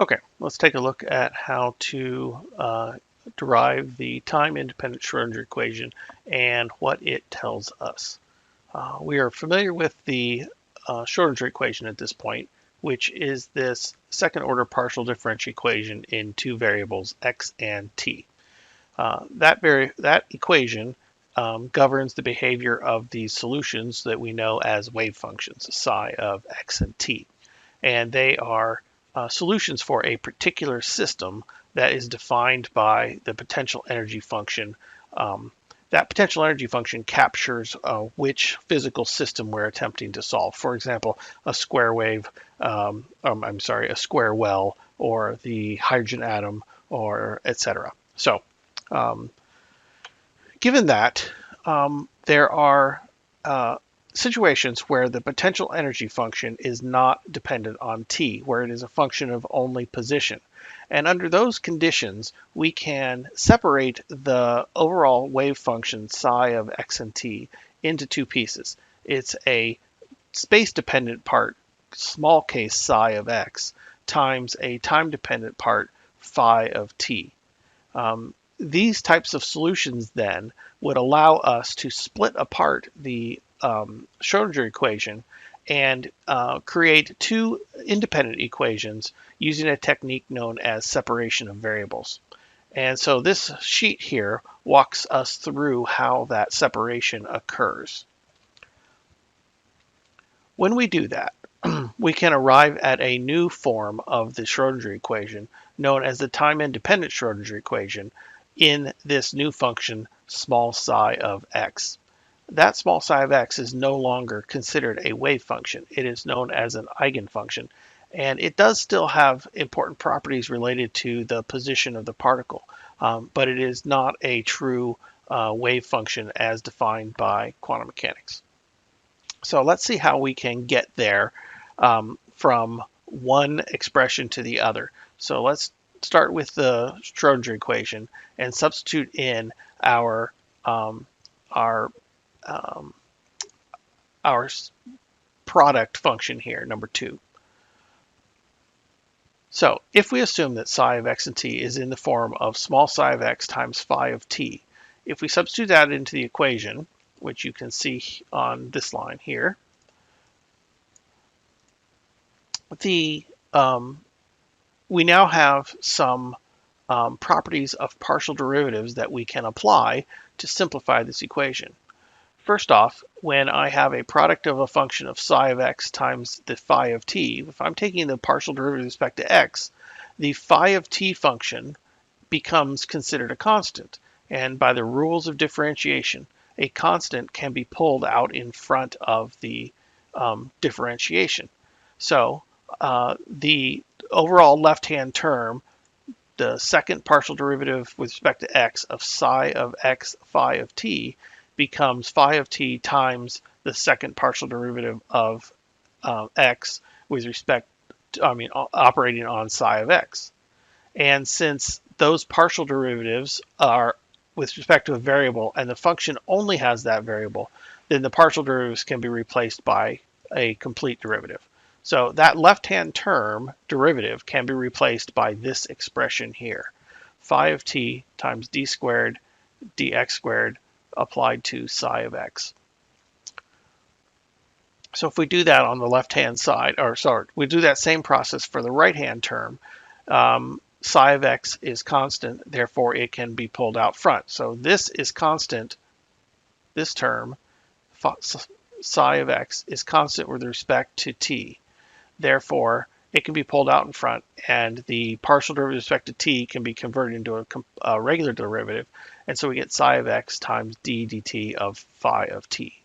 Okay, let's take a look at how to derive the time-independent Schrodinger equation and what it tells us. We are familiar with the Schrodinger equation at this point, which is this second-order partial differential equation in two variables, x and t. That equation governs the behavior of these solutions that we know as wave functions, psi of x and t. And they are solutions for a particular system that is defined by the potential energy function. That potential energy function captures which physical system we're attempting to solve. For example, a square wave, a square well, or the hydrogen atom, or etc. So, given that, there are situations where the potential energy function is not dependent on t, where it is a function of only position. And under those conditions, we can separate the overall wave function psi of x and t into two pieces. It's a space-dependent part, small case psi of x, times a time-dependent part phi of t. These types of solutions then would allow us to split apart the Schrodinger equation and create two independent equations using a technique known as separation of variables. And so this sheet here walks us through how that separation occurs. When we do that, we can arrive at a new form of the Schrodinger equation known as the time-independent Schrodinger equation in this new function small psi of x. That small psi of x is no longer considered a wave function. It is known as an eigenfunction, and it does still have important properties related to the position of the particle, but it is not a true wave function as defined by quantum mechanics. So let's see how we can get there from one expression to the other. So let's start with the Schrodinger equation and substitute in our product function here, number 2. So if we assume that psi of x and t is in the form of small psi of x times phi of t, if we substitute that into the equation, which you can see on this line here, we now have some properties of partial derivatives that we can apply to simplify this equation. First off, when I have a product of a function of psi of x times the phi of t, if I'm taking the partial derivative with respect to x, the phi of t function becomes considered a constant. And by the rules of differentiation, a constant can be pulled out in front of the differentiation. So the overall left-hand term, the second partial derivative with respect to x of psi of x phi of t, becomes phi of t times the second partial derivative of x with respect to, operating on psi of x. And since those partial derivatives are with respect to a variable and the function only has that variable, then the partial derivatives can be replaced by a complete derivative. So that left-hand term derivative can be replaced by this expression here, phi of t times d squared dx squared applied to psi of x. So if we do that on the left-hand side, we do that same process for the right-hand term, psi of x is constant, therefore it can be pulled out front. So this is constant, this term, psi of x is constant with respect to t. Therefore, it can be pulled out in front, and the partial derivative with respect to t can be converted into a regular derivative, and so we get psi of x times d dt of phi of t.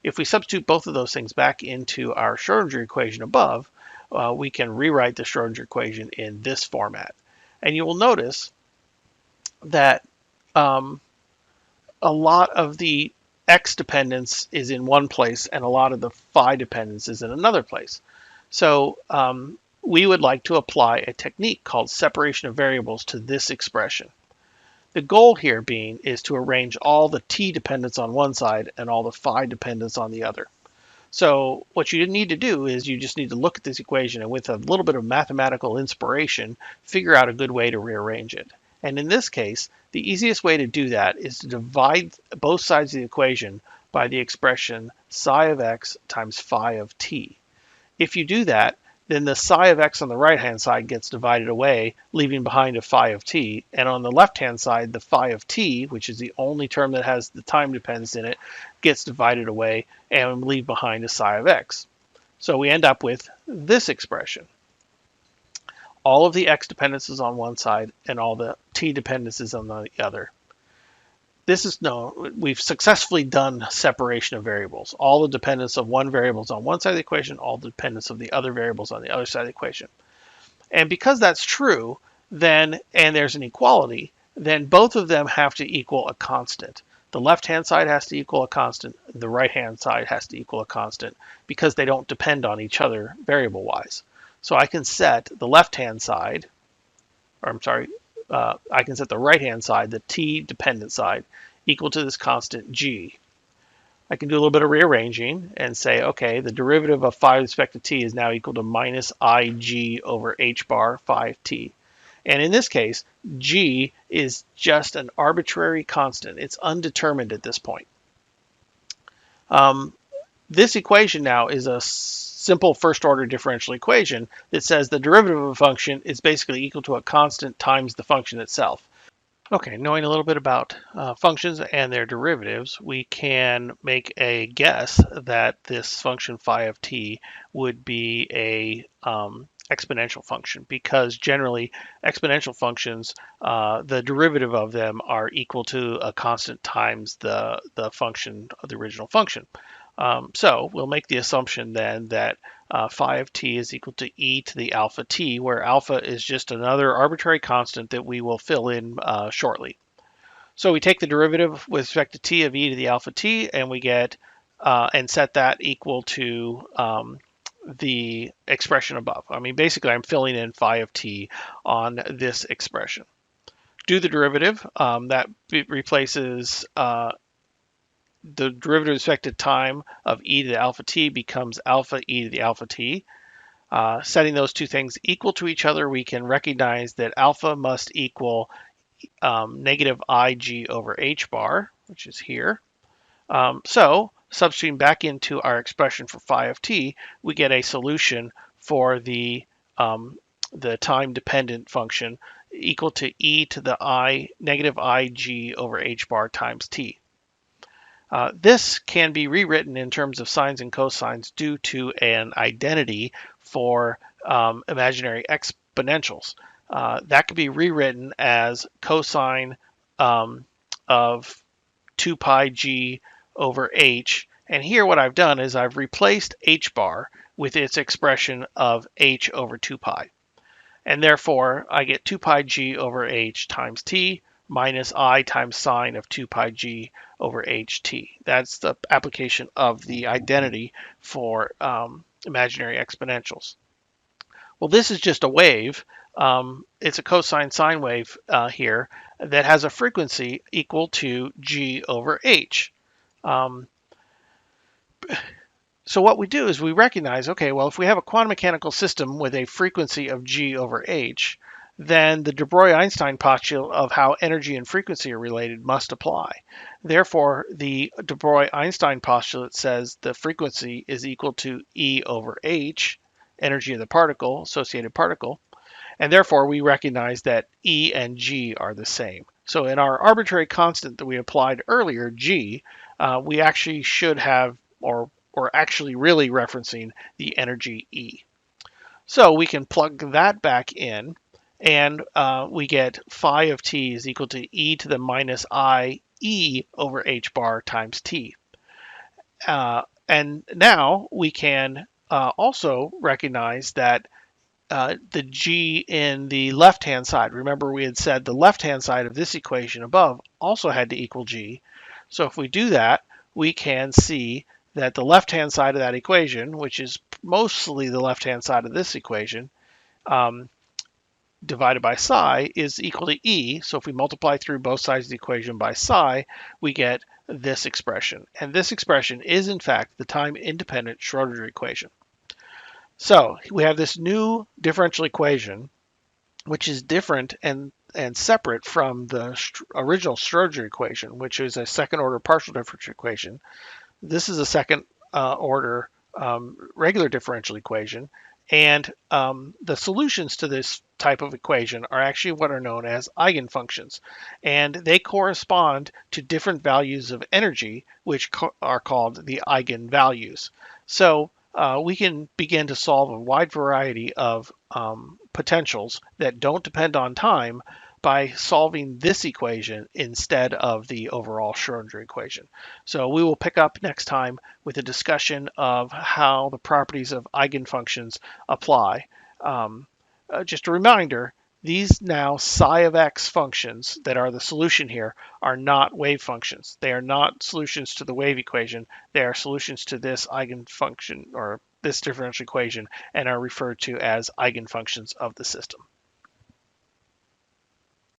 If we substitute both of those things back into our Schrodinger equation above, we can rewrite the Schrodinger equation in this format. And you will notice that a lot of the x dependence is in one place and a lot of the phi dependence is in another place. So we would like to apply a technique called separation of variables to this expression. The goal here is to arrange all the t dependence on one side and all the phi dependence on the other. So what you need to do is you just need to look at this equation and with a little bit of mathematical inspiration, figure out a good way to rearrange it. And in this case, the easiest way to do that is to divide both sides of the equation by the expression psi of x times phi of t. If you do that, then the psi of x on the right-hand side gets divided away, leaving behind a phi of t. And on the left-hand side, the phi of t, which is the only term that has the time dependence in it, gets divided away and leave behind a psi of x. So we end up with this expression. All of the x dependences on one side and all the t dependences on the other. We've successfully done separation of variables. All the dependence of one variable is on one side of the equation, all the dependence of the other variables on the other side of the equation. And because that's true, and there's an equality, then both of them have to equal a constant. The left-hand side has to equal a constant, the right-hand side has to equal a constant, because they don't depend on each other variable-wise. So I can set the left-hand side, I can set the right-hand side, the t-dependent side, equal to this constant g. I can do a little bit of rearranging and say, okay, the derivative of phi with respect to t is now equal to minus ig over h bar phi t. And in this case, g is just an arbitrary constant. It's undetermined at this point. This equation now is a simple first-order differential equation that says the derivative of a function is basically equal to a constant times the function itself. Okay, knowing a little bit about functions and their derivatives, we can make a guess that this function phi of t would be a exponential function, because generally exponential functions, the derivative of them are equal to a constant times the function of the original function. So we'll make the assumption then that phi of t is equal to e to the alpha t, where alpha is just another arbitrary constant that we will fill in shortly. So we take the derivative with respect to t of e to the alpha t, and we get and set that equal to the expression above. I mean, basically, I'm filling in phi of t on this expression. Do the derivative. That replaces the derivative with respect to time of e to the alpha t becomes alpha e to the alpha t. Setting those two things equal to each other, we can recognize that alpha must equal negative ig over h bar, which is here. So substituting back into our expression for phi of t, we get a solution for the time-dependent function equal to e to the negative ig over h bar times t. This can be rewritten in terms of sines and cosines due to an identity for imaginary exponentials. That could be rewritten as cosine of 2 pi g over h. And here what I've done is I've replaced h bar with its expression of h over 2 pi. And therefore, I get 2 pi g over h times t minus I times sine of 2 pi g over ht. That's the application of the identity for imaginary exponentials. Well, this is just a wave. It's a cosine sine wave here that has a frequency equal to g over h. So what we do is we recognize, okay, well, if we have a quantum mechanical system with a frequency of g over h, then the de Broglie-Einstein postulate of how energy and frequency are related must apply. Therefore, the de Broglie-Einstein postulate says the frequency is equal to E over h, energy of the particle, associated particle, and therefore we recognize that E and G are the same. So in our arbitrary constant that we applied earlier, G, we actually should have, or actually really referencing the energy E. So we can plug that back in, and we get phi of t is equal to e to the minus I e over h bar times t. And now we can also recognize that the g in the left-hand side, remember we had said the left-hand side of this equation above also had to equal g. So if we do that, we can see that the left-hand side of that equation, which is mostly the left-hand side of this equation, divided by psi is equal to E. So if we multiply through both sides of the equation by psi, we get this expression. And this expression is, in fact, the time-independent Schrodinger equation. So we have this new differential equation, which is different and separate from the original Schrodinger equation, which is a second-order partial differential equation. This is a second order regular differential equation. And the solutions to this type of equation are actually what are known as eigenfunctions. And they correspond to different values of energy, which are called the eigenvalues. So we can begin to solve a wide variety of potentials that don't depend on time by solving this equation instead of the overall Schrodinger equation. So we will pick up next time with a discussion of how the properties of eigenfunctions apply. Just a reminder, these now psi of x functions that are the solution here are not wave functions. They are not solutions to the wave equation. They are solutions to this eigenfunction or this differential equation and are referred to as eigenfunctions of the system.